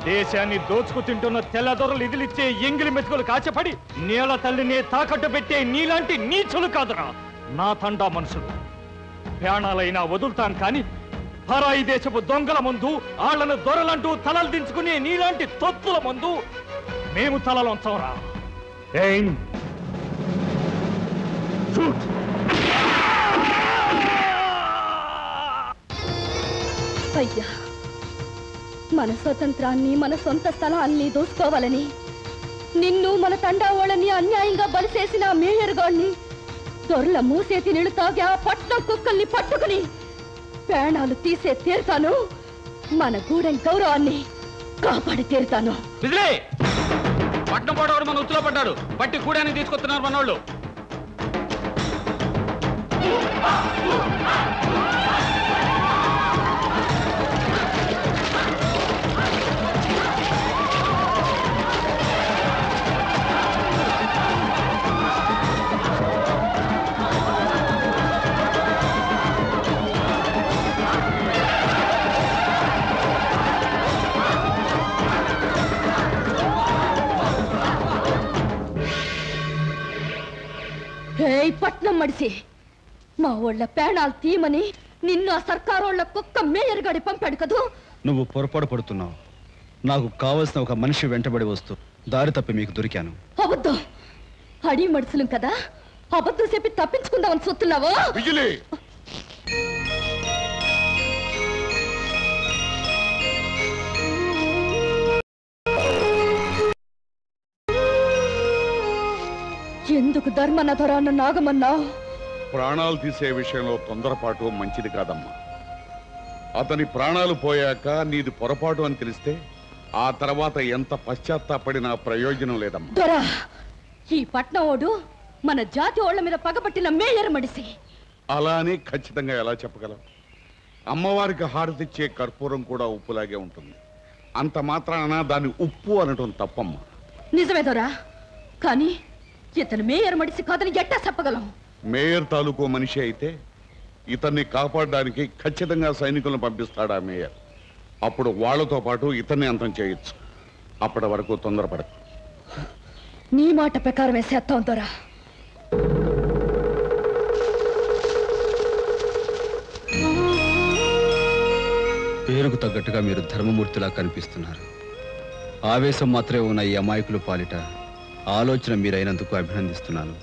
దేశాన్ని దోచుకు తింటున్న తెల్లదొరలు ఇదిలిచ్చే ఎంగిలి మెతుకులు కాచపడి నేల తల్లిని తాకట్టు పెట్టే నీలాంటి నీచులు కాదురా నా తండా మనుషులు. ప్రాణాలైనా వదులుతాం కాని పరాయి దేశపు దొంగల ముందు ఆళ్లను దొరలంటూ తలలు దించుకునే నీలాంటి తొత్తుల ముందు మేము తలలొంచంరా. అయ్యా, మన స్వతంత్రాన్ని మన సొంత స్థలాన్ని దోసుకోవాలని నిన్ను మన తండా వాళ్ళని అన్యాయంగా బలిసేసిన మేయర్ గాడిని దొరల మూసేతి నీళ్లు తాగి ఆ పట్నం కుక్కల్ని పట్టుకుని ప్రాణాలు తీసే తీరుతాను. మన గూడెం గౌరవాన్ని కాపాడి తీరుతాను. పట్నం పోవడం మన ఉత్తులో పడ్డాడు. బట్టి గూడాన్ని తీసుకొస్తున్నారు మనోళ్ళు. పట్నం మడిసి మా వాళ్ళ ప్రాణాలు తీయమని నిన్ను ఆ సర్కారోళ్ళ కుక్క మేయర్ గాడి పంపాడు కదూ. నువ్వు పొరపాటు పడుతున్నావు. నాకు కావలసిన ఒక మనిషి వెంటబడి వస్తూ దారి తప్పి మీకు దొరికాను. అబద్ధం. అడి మడుసులు కదా, అబద్ధం చెప్పి తప్పించుకుందామని చూస్తున్నావా? ఎందుకు ధర్మనధరాన్న నాగమన్నా? ప్రాణాలు తీసే విషయంలో తొందరపాటు మంచిది కాదమ్మా. అతని ప్రాణాలు పోయాక నీది పొరపాటు అని తెలిస్తే ఆ తర్వాత ఎంత పశ్చాత్తాపడినా ప్రయోజనం లేదమ్మా. దొరా, ఈ పట్నోడు మన జాతి ఓళ్ల మీద పగబట్టిన మేయర్ మడిసి. అలా అని ఖచ్చితంగా ఎలా చెప్పగలం? అమ్మవారికి హారతిచ్చే కర్పూరం కూడా ఉప్పులాగే ఉంటుంది. అంత మాత్రాన దాన్ని ఉప్పు అనటం తప్పమ్మా. నిజమే దొరా, కానీ ఇతను మేయర్ మడిసి కాదని ఎట్టా చెప్పగలం? మేయర్ తాలూకు మనిషి అయితే ఇతన్ని కాపాడడానికి ఖచ్చితంగా సైనికులను పంపిస్తాడా మేయర్. అప్పుడు వాళ్లతో పాటు ఇతన్ని అంతం చేయొచ్చు. అప్పటి వరకు తొందరపడకు. నీ మాట ప్రకారమే చేస్తాం దొరా. పేరుకు తగ్గట్టుగా మీరు ధర్మమూర్తిలా కనిపిస్తున్నారు. ఆవేశం మాత్రమే ఉన్న ఈ అమాయకులు పాలిట ఆలోచన మీరైనందుకు అభినందిస్తున్నాను.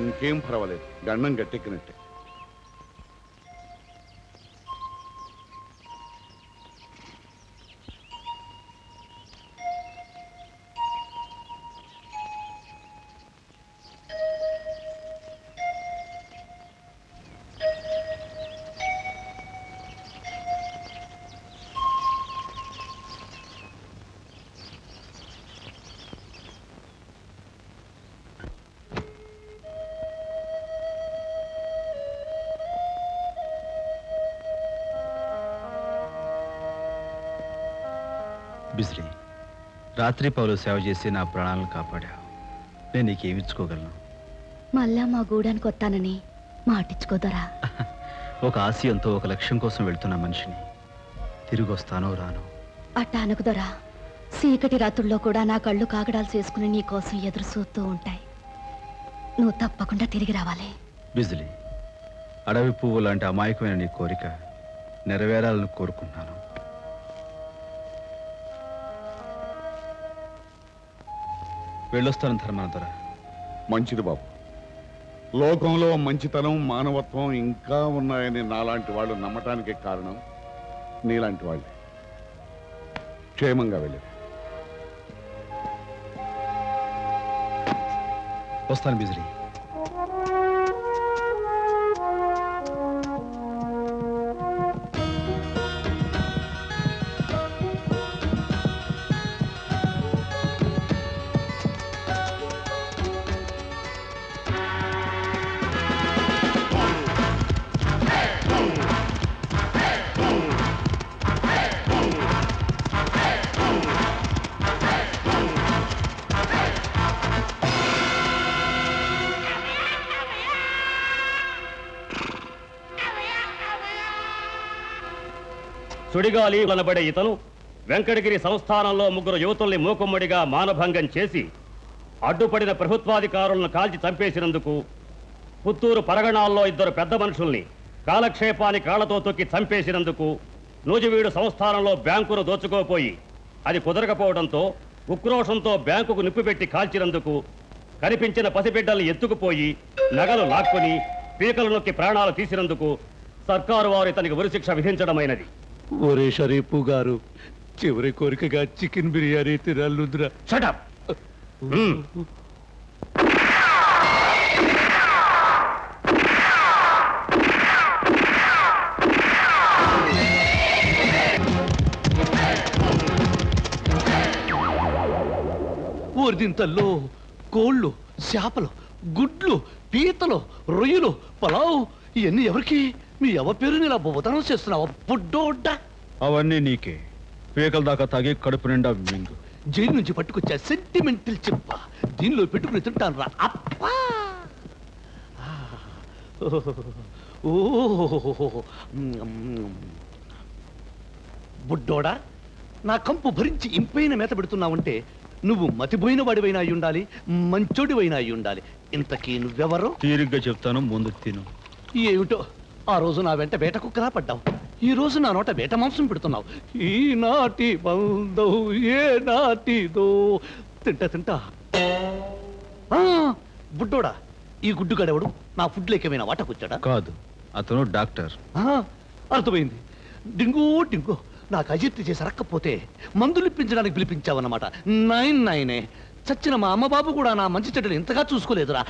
ఇంకేం పర్వాలేదు, గండం గట్టెక్కినట్టే. బిజ్లీ, రాత్రి పౌలు సేవ చేసి నా ప్రాణాలను కాపాడావు. నేను నీకేమిచ్చుకోగలను? మళ్ళా మా గూడానికి వస్తానని మాటిచ్చుకోదరా. ఒక ఆశయంతో, ఒక లక్ష్యం కోసం వెళ్తున్న మనిషిని తిరిగి వస్తానో రాను. అట్టా అనుకుదరా. చీకటి రాత్రుల్లో కూడా నా కళ్ళు కాగడాలు చేసుకుని నీ కోసం ఎదురు చూస్తూ ఉంటాయి. నువ్వు తప్పకుండా తిరిగి రావాలి. బిజ్లీ, అడవి పువ్వు లాంటి అమాయకమైన నీ కోరిక నెరవేరాలని కోరుకుంటున్నాను. వెళ్ళొస్తాను ధర్మానందర. మంచిది బాబు. లోకంలో మంచితనం, మానవత్వం ఇంకా ఉన్నాయని నాలాంటి వాళ్ళు నమ్మటానికి కారణం నీలాంటి వాళ్ళే. క్షేమంగా వెళ్ళేది. వస్తాను బిజ్లీ. సుడిగాలి అనబడే ఇతను వెంకటగిరి సంస్థానంలో 3 యువతుల్ని మూకుమ్మడిగా మానభంగం చేసి అడ్డుపడిన ప్రభుత్వాధికారులను కాల్చి చంపేసినందుకు, పుత్తూరు పరగణాల్లో 2 పెద్ద మనుషుల్ని కాలక్షేపానికి కాళ్లతో తొక్కి చంపేసినందుకు, నూజివీడు సంస్థానంలో బ్యాంకును దోచుకోపోయి అది కుదరకపోవడంతో ఉక్రోషంతో బ్యాంకుకు నిప్పుపెట్టి కాల్చినందుకు, కనిపించిన పసిబిడ్డల్ని ఎత్తుకుపోయి నగలు లాక్కొని పీకలు నొక్కి ప్రాణాలు తీసినందుకు సర్కారు వారు ఇతనికి ఉరిశిక్ష విధించడమైనది. ఒరే షరీఫు గారు, చివరి కోరికగా చికెన్ బిర్యానీ తినాలుద్రా. షటప్. ఊరిదింతల్లో కోళ్ళు, చేపలు, గుడ్లు, పీతలు, రొయ్యలు, పలావ్ ఇవన్నీ ఎవరికి? మీ ఎవ పేరుని ఇలా బోధనం చేస్తున్నావా బుడ్డోడ్డ? అవన్నీ నీకే. పీకల దాకా తాగి కడుపు నిండా మింగు. జైలు నుంచి పట్టుకొచ్చా సెంటిమెంటల్ చెప్ప, దీనిలో పెట్టుకుని తింటాను రా అప్పా. బుడ్డోడా, నా కంపు భరించి ఇంపైన మేత పెడుతున్నావంటే నువ్వు మతిపోయిన వాడివైనా అయి ఉండాలి, మంచోడివైనా అయి ఉండాలి. ఇంతకీ నువ్వెవరు? తీరిగ్గా చెప్తాను, ముందు తిను. ఏమిటో, ఆ రోజు నా వెంట వేట కుక్కలా పడ్డావు, ఈ రోజు నా నోట వేట మాంసం పెడుతున్నావు. ఈనాటి బంధం ఏ నాటిదో. తింటా తింటా. బుడ్డోడా, ఈ గుడ్డుగాడెవడు? నా ఫుడ్ లేకేమైనా వాటకొచ్చాడా? కాదు, అతను డాక్టర్. అర్థమైంది. డింగో డింగో, నాకు అజీర్తి చేసి రక్కపోతే మందులు ఇప్పించడానికి పిలిపించావన్నమాట. 9 చచ్చిన మా అమ్మ బాబు కూడా నా మంచి చెడ్డలు ఇంతగా చూసుకోలేదురా.